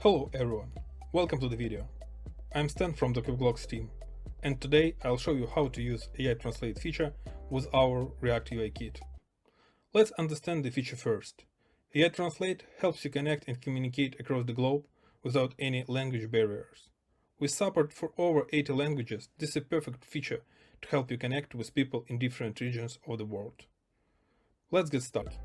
Hello everyone, welcome to the video. I'm Stan from the QuickBlox team, and today I'll show you how to use AI Translate feature with our React UI Kit. Let's understand the feature first. AI Translate helps you connect and communicate across the globe without any language barriers. With support for over 80 languages, this is a perfect feature to help you connect with people in different regions of the world. Let's get started.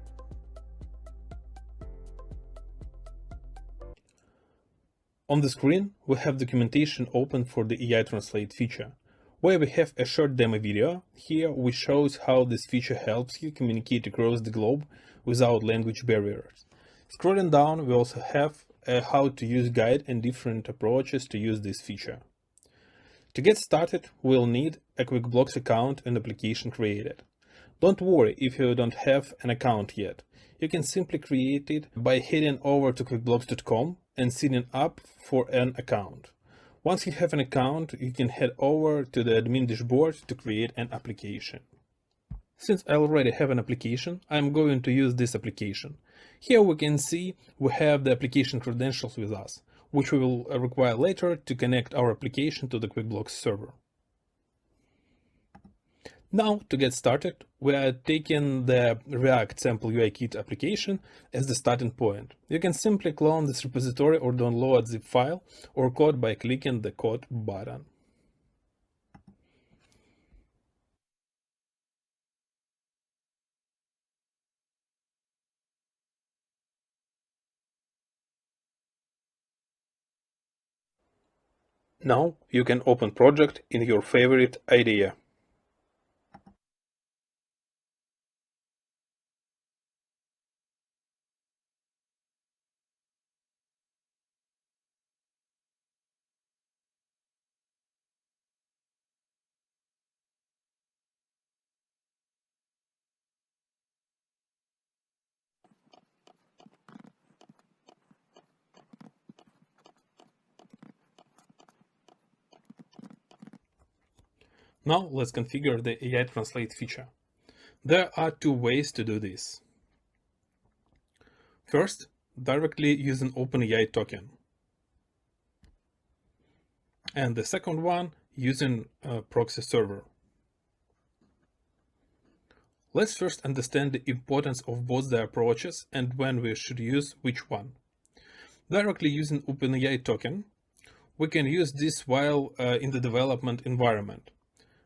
On the screen, we have documentation open for the AI Translate feature, where we have a short demo video here which shows how this feature helps you communicate across the globe without language barriers. Scrolling down, we also have a how to use guide and different approaches to use this feature. To get started, we'll need a QuickBlox account and application created. Don't worry if you don't have an account yet. You can simply create it by heading over to quickblox.com and signing up for an account. Once you have an account, you can head over to the admin dashboard to create an application. Since I already have an application, I'm going to use this application. Here we can see we have the application credentials with us, which we will require later to connect our application to the QuickBlox server. Now, to get started, we are taking the React Sample UI Kit application as the starting point. You can simply clone this repository or download zip file or code by clicking the code button. Now you can open project in your favorite IDE. Now let's configure the AI Translate feature. There are two ways to do this. First, directly using OpenAI token. And the second one, using a proxy server. Let's first understand the importance of both the approaches and when we should use which one. Directly using OpenAI token, we can use this while in the development environment.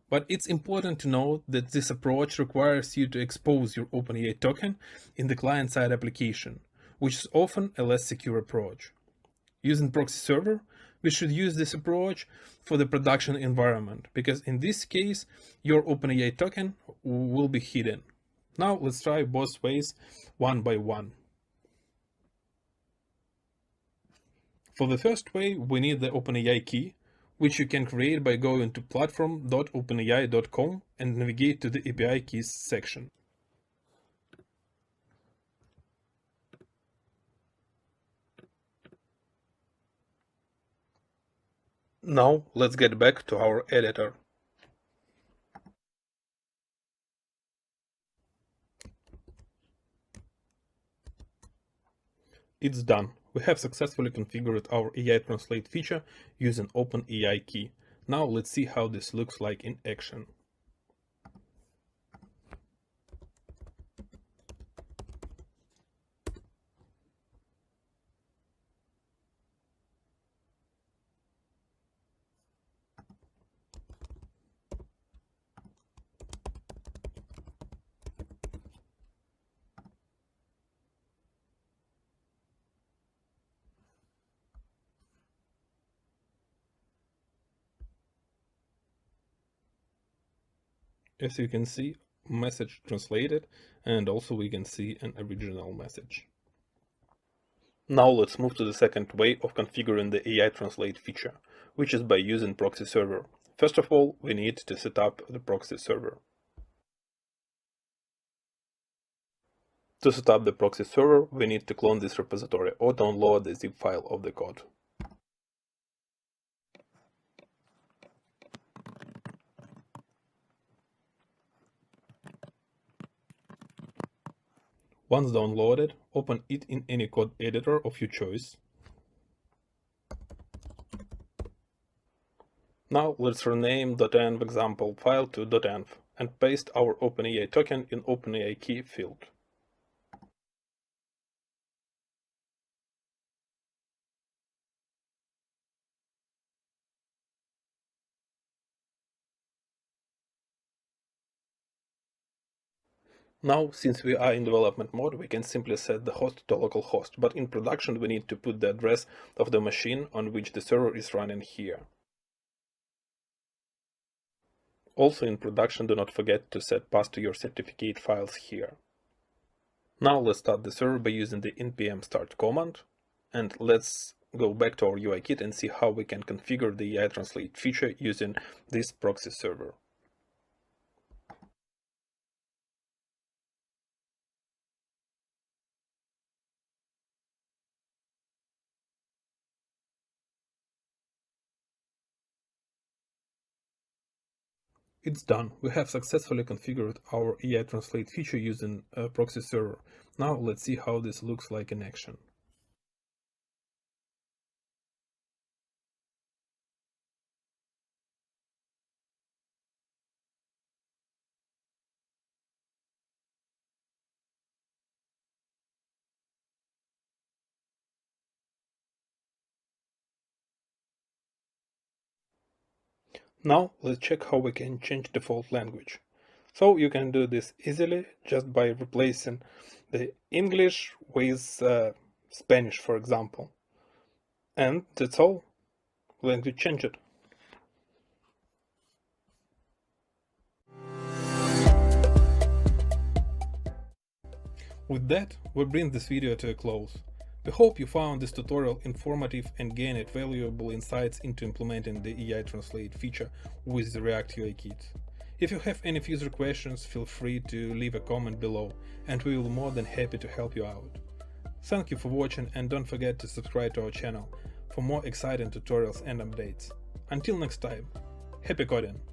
But it's important to note that this approach requires you to expose your OpenAI token in the client-side application, which is often a less secure approach. Using proxy server, we should use this approach for the production environment, because in this case, your OpenAI token will be hidden. Now let's try both ways one by one. For the first way, we need the OpenAI key, which you can create by going to platform.openai.com and navigate to the API keys section. Now let's get back to our editor. It's done. We have successfully configured our AI Translate feature using OpenAI key. Now let's see how this looks like in action. As you can see, message translated, and also we can see an original message. Now let's move to the second way of configuring the AI Translate feature, which is by using proxy server. First of all, we need to set up the proxy server. To set up the proxy server, we need to clone this repository or download the zip file of the code. Once downloaded, open it in any code editor of your choice. Now let's rename .env example file to .env and paste our OpenAI token in OpenAI key field. Now, since we are in development mode, we can simply set the host to localhost, but in production we need to put the address of the machine on which the server is running here. Also in production, do not forget to set path to your certificate files here. Now let's start the server by using the npm start command, and let's go back to our UI kit and see how we can configure the AI translate feature using this proxy server. It's done. We have successfully configured our AI translate feature using a proxy server. Now let's see how this looks like in action. Now let's check how we can change default language. So you can do this easily just by replacing the English with Spanish, for example. And that's all. Language change it. With that, we bring this video to a close. We hope you found this tutorial informative and gained valuable insights into implementing the AI Translate feature with the React UI Kit. If you have any further questions, feel free to leave a comment below, and we will be more than happy to help you out. Thank you for watching, and don't forget to subscribe to our channel for more exciting tutorials and updates. Until next time, happy coding!